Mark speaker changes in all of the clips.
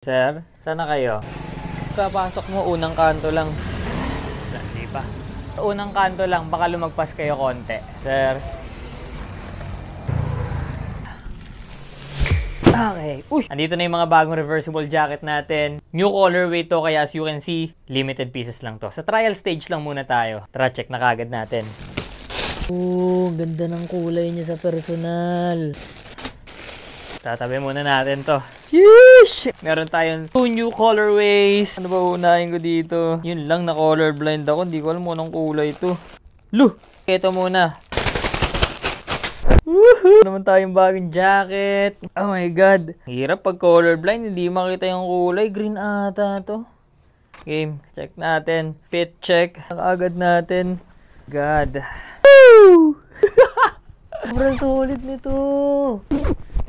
Speaker 1: Sir, sana kayo? Kapasok mo, unang kanto lang. Hindi pa. Unang kanto lang, baka lumagpas kayo konti. Sir. Okay. Uy! Andito na yung mga bagong reversible jacket natin. New colorway to, kaya as you can see, limited pieces lang to. Sa trial stage lang muna tayo. Tara, check na kagad natin. Ganda ng kulay niya sa personal. Tatabi muna natin to. Yeesh! Meron tayong 2 new colorways. Ano ba unahin ko dito? Yun lang, na colorblind ako. Hindi ko alam mo anong kulay to. Ito muna. Woohoo! Naman tayong bagong jacket. Oh my god. Hirap pag colorblind. Hindi makita yung kulay. Green ata to. Game. Check natin. Fit check. Agad natin. God. Woo! Sobrang solid nito.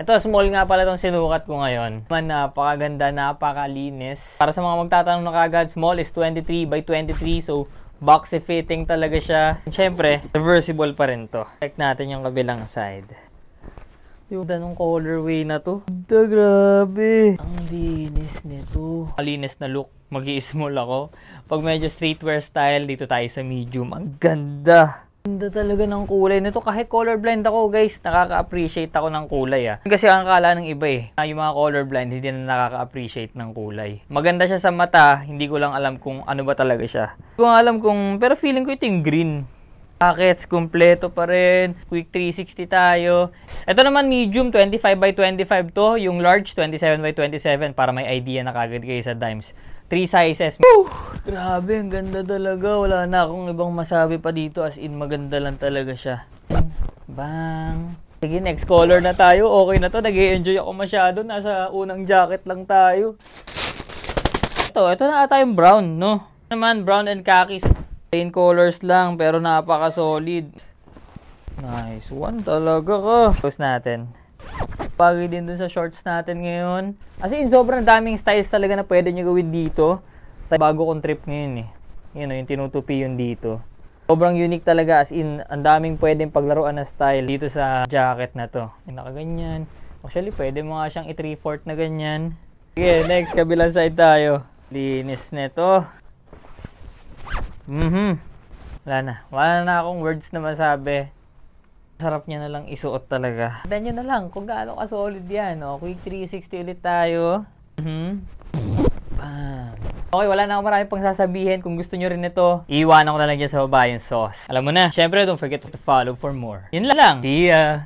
Speaker 1: Ito, small nga pala itong sinukat ko ngayon. Napakaganda, napakalinis. Para sa mga magtatanong na kagad, small is 23 by 23. So, boxy fitting talaga siya. Siyempre, reversible pa rin to. Check natin yung kabilang side. Yung ganong colorway na to. Grabe. Ang linis nito. Malinis na look. Mag-i-small ako. Pag medyo streetwear style, dito tayo sa medium. Ang ganda. Ganda talaga ng kulay nito. Kahit colorblind ako, guys, nakaka-appreciate ako ng kulay. Kasi ang akala ng iba yung mga colorblind hindi na nakaka-appreciate ng kulay. Maganda siya sa mata, hindi ko lang alam kung ano ba talaga siya. Hindi ko alam kung, pero feeling ko ito yung green. Pockets, kumpleto pa rin. Quick 360 tayo. Ito naman medium, 25 by 25 to. Yung large, 27 by 27 para may idea na kagad kayo sa dimes. 3 sizes. Woo! Grabe, ang ganda talaga. Wala na akong ibang masabi pa dito. As in, maganda lang talaga siya. Bang! Sige, next color na tayo. Okay na to. Nag-i-enjoy ako masyado. Nasa unang jacket lang tayo. Ito na ata yung brown, no? Naman, brown and khaki. Plain colors lang, pero napaka-solid. Nice one talaga ka. Close natin. Bagay din dun sa shorts natin ngayon. As in, sobrang daming styles talaga na pwede nyo gawin dito. Bago kong trip ngayon Yun yung tinutupi yun dito. Sobrang unique talaga. As in, ang daming pwedeng paglaruan na style dito sa jacket na to. Yung nakaganyan. Actually, pwede mo nga siyang i-3/4 na ganyan. Okay, next, kabilang side tayo. Linis nito. Wala na akong words na masabi. Sarap niya na lang isuot talaga. Tignan nyo na lang kung gaano ka-solid yan. Quick 360 ulit tayo. Okay, wala na akong maraming pang sasabihin. Kung gusto nyo rin ito, iiwanan ko na lang dyan sa baba yung sauce. Alam mo na, syempre don't forget to follow for more. Yun lang. See ya!